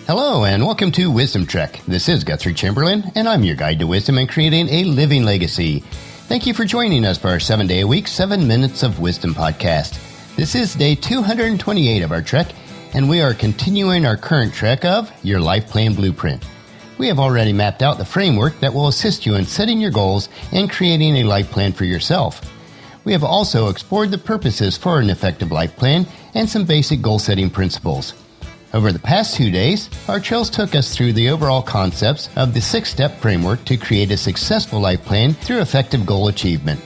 Hello and welcome to Wisdom Trek. This is Guthrie Chamberlain and I'm your guide to wisdom and creating a living legacy. Thank you for joining us for our 7-day-a-week, 7 Minutes of Wisdom podcast. This is day 228 of our trek and we are continuing our current trek of Your Life Plan Blueprint. We have already mapped out the framework that will assist you in setting your goals and creating a life plan for yourself. We have also explored the purposes for an effective life plan and some basic goal-setting principles. Over the past 2 days, our trails took us through the overall concepts of the 6-step framework to create a successful life plan through effective goal achievement.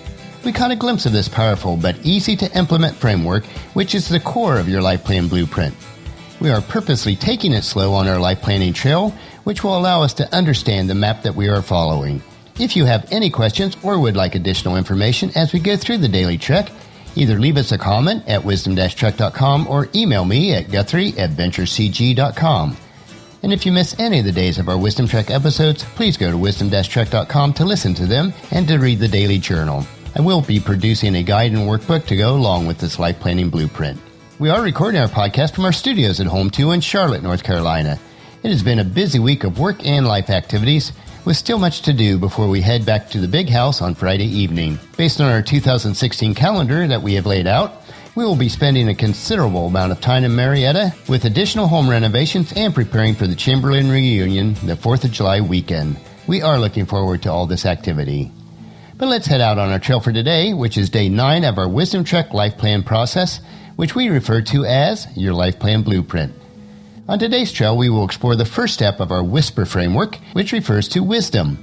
We caught a glimpse of this powerful but easy-to-implement framework, which is the core of your life plan blueprint. We are purposely taking it slow on our life planning trail, which will allow us to understand the map that we are following. If you have any questions or would like additional information as we go through the daily trek, either leave us a comment at wisdom-trek.com or email me at guthrie@venturecg.com. And if you miss any of the days of our Wisdom Trek episodes, please go to wisdom-trek.com to listen to them and to read the daily journal. I will be producing a guide and workbook to go along with this life planning blueprint. We are recording our podcast from our studios at Home 2 in Charlotte, North Carolina. It has been a busy week of work and life activities, with still much to do before we head back to the big house on Friday evening. Based on our 2016 calendar that we have laid out, we will be spending a considerable amount of time in Marietta with additional home renovations and preparing for the Chamberlain reunion the 4th of July weekend. We are looking forward to all this activity. But let's head out on our trail for today, which is day 9 of our Wisdom Trek life plan process, which we refer to as your life plan blueprint. On today's trail, we will explore the first step of our WHISPER framework, which refers to wisdom.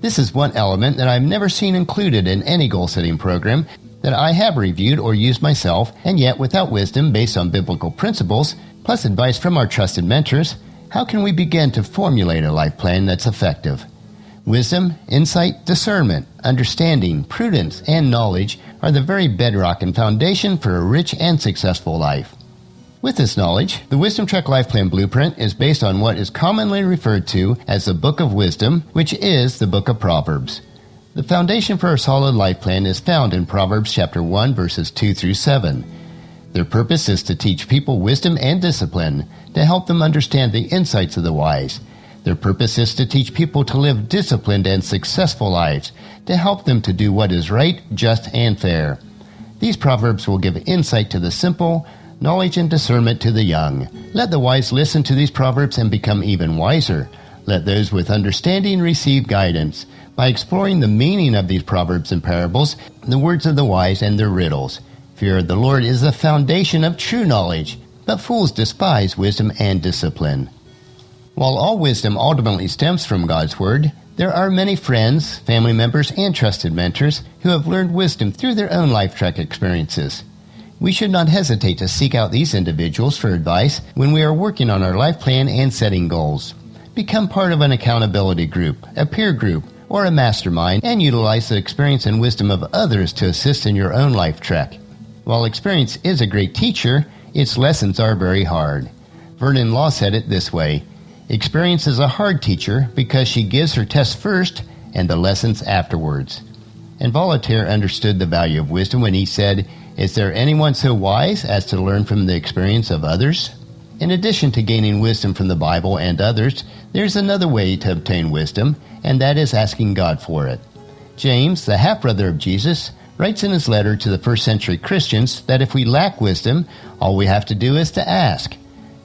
This is one element that I've never seen included in any goal-setting program that I have reviewed or used myself, and yet without wisdom based on biblical principles, plus advice from our trusted mentors, how can we begin to formulate a life plan that's effective? Wisdom, insight, discernment, understanding, prudence, and knowledge are the very bedrock and foundation for a rich and successful life. With this knowledge, the Wisdom Trek Life Plan Blueprint is based on what is commonly referred to as the Book of Wisdom, which is the Book of Proverbs. The foundation for a solid life plan is found in Proverbs chapter 1, verses 2 through 7. Their purpose is to teach people wisdom and discipline, to help them understand the insights of the wise. Their purpose is to teach people to live disciplined and successful lives, to help them to do what is right, just, and fair. These proverbs will give insight to the simple, knowledge and discernment to the young. Let the wise listen to these proverbs and become even wiser. Let those with understanding receive guidance. By exploring the meaning of these proverbs and parables, the words of the wise and their riddles. Fear of the Lord is the foundation of true knowledge, but fools despise wisdom and discipline. While all wisdom ultimately stems from God's Word, there are many friends, family members, and trusted mentors who have learned wisdom through their own life trek experiences. We should not hesitate to seek out these individuals for advice when we are working on our life plan and setting goals. Become part of an accountability group, a peer group, or a mastermind, and utilize the experience and wisdom of others to assist in your own life trek. While experience is a great teacher, its lessons are very hard. Vernon Law said it this way: "Experience is a hard teacher because she gives her tests first and the lessons afterwards." And Voltaire understood the value of wisdom when he said, "Is there anyone so wise as to learn from the experience of others?" In addition to gaining wisdom from the Bible and others, there's another way to obtain wisdom, and that is asking God for it. James, the half-brother of Jesus, writes in his letter to the first-century Christians that if we lack wisdom, all we have to do is to ask.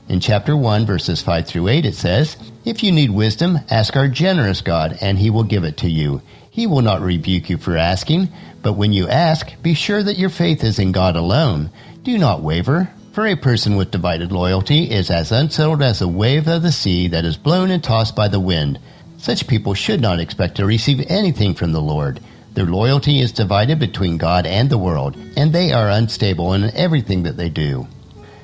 In chapter 1, verses 5 through 8, it says, "If you need wisdom, ask our generous God, and he will give it to you. He will not rebuke you for asking, but when you ask, be sure that your faith is in God alone. Do not waver, for a person with divided loyalty is as unsettled as a wave of the sea that is blown and tossed by the wind. Such people should not expect to receive anything from the Lord. Their loyalty is divided between God and the world, and they are unstable in everything that they do."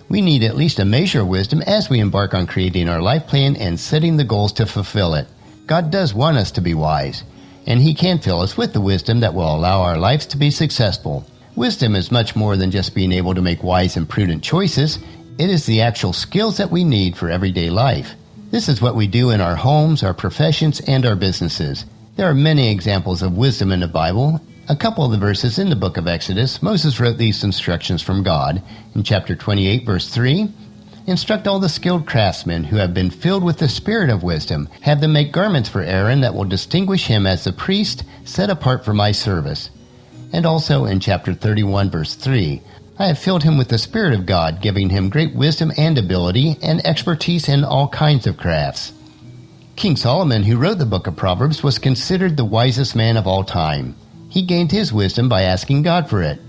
We need at least a measure of wisdom as we embark on creating our life plan and setting the goals to fulfill it. God does want us to be wise, and he can fill us with the wisdom that will allow our lives to be successful. Wisdom is much more than just being able to make wise and prudent choices. It is the actual skills that we need for everyday life. This is what we do in our homes, our professions, and our businesses. There are many examples of wisdom in the Bible. A couple of the verses in the book of Exodus, Moses wrote these instructions from God. In chapter 28, verse 3, Instruct all the skilled craftsmen who have been filled with the spirit of wisdom. Have them make garments for Aaron that will distinguish him as the priest set apart for my service. And also in chapter 31, verse 3, I have filled him with the Spirit of God, giving him great wisdom and ability and expertise in all kinds of crafts. King Solomon, who wrote the book of Proverbs, was considered the wisest man of all time. He gained his wisdom by asking God for it.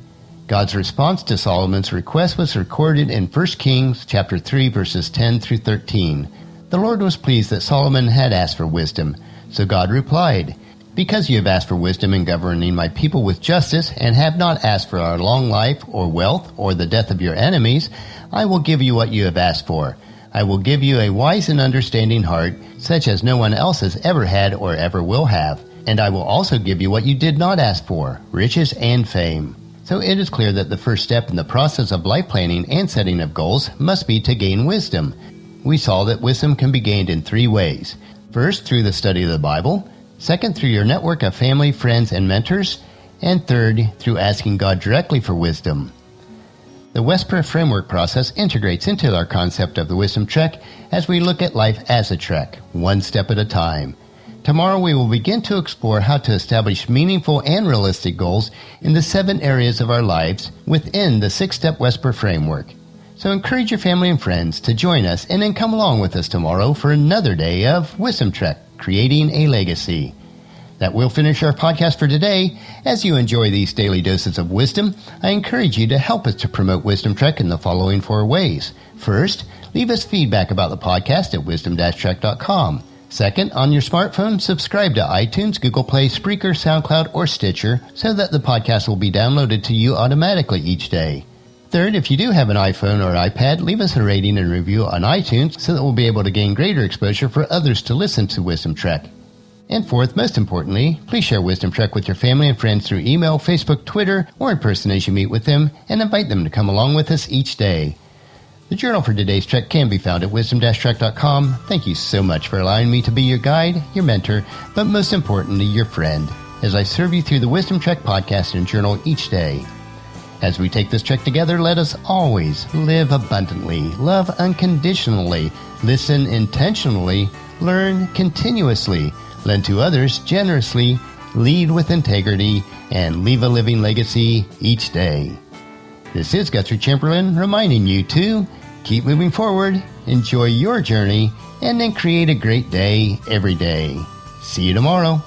God's response to Solomon's request was recorded in 1 Kings chapter 3, verses 10 through 13. The Lord was pleased that Solomon had asked for wisdom, so God replied, "Because you have asked for wisdom in governing my people with justice, and have not asked for a long life, or wealth, or the death of your enemies, I will give you what you have asked for. I will give you a wise and understanding heart, such as no one else has ever had or ever will have. And I will also give you what you did not ask for, riches and fame." So it is clear that the first step in the process of life planning and setting of goals must be to gain wisdom. We saw that wisdom can be gained in 3 ways. First, through the study of the Bible. Second, through your network of family, friends, and mentors. And third, through asking God directly for wisdom. The Whisper framework process integrates into our concept of the wisdom trek as we look at life as a trek, one step at a time. Tomorrow we will begin to explore how to establish meaningful and realistic goals in the 7 areas of our lives within the 6-step Whisper framework. So encourage your family and friends to join us and then come along with us tomorrow for another day of Wisdom Trek, Creating a Legacy. That will finish our podcast for today. As you enjoy these daily doses of wisdom, I encourage you to help us to promote Wisdom Trek in the following 4 ways. First, leave us feedback about the podcast at wisdom-trek.com. Second, on your smartphone, subscribe to iTunes, Google Play, Spreaker, SoundCloud, or Stitcher so that the podcast will be downloaded to you automatically each day. Third, if you do have an iPhone or iPad, leave us a rating and review on iTunes so that we'll be able to gain greater exposure for others to listen to Wisdom Trek. And fourth, most importantly, please share Wisdom Trek with your family and friends through email, Facebook, Twitter, or in person as you meet with them, and invite them to come along with us each day. The journal for today's trek can be found at wisdom-trek.com. Thank you so much for allowing me to be your guide, your mentor, but most importantly, your friend, as I serve you through the Wisdom Trek podcast and journal each day. As we take this trek together, let us always live abundantly, love unconditionally, listen intentionally, learn continuously, lend to others generously, lead with integrity, and leave a living legacy each day. This is Guthrie Chamberlain reminding you to keep moving forward, enjoy your journey, and then create a great day every day. See you tomorrow.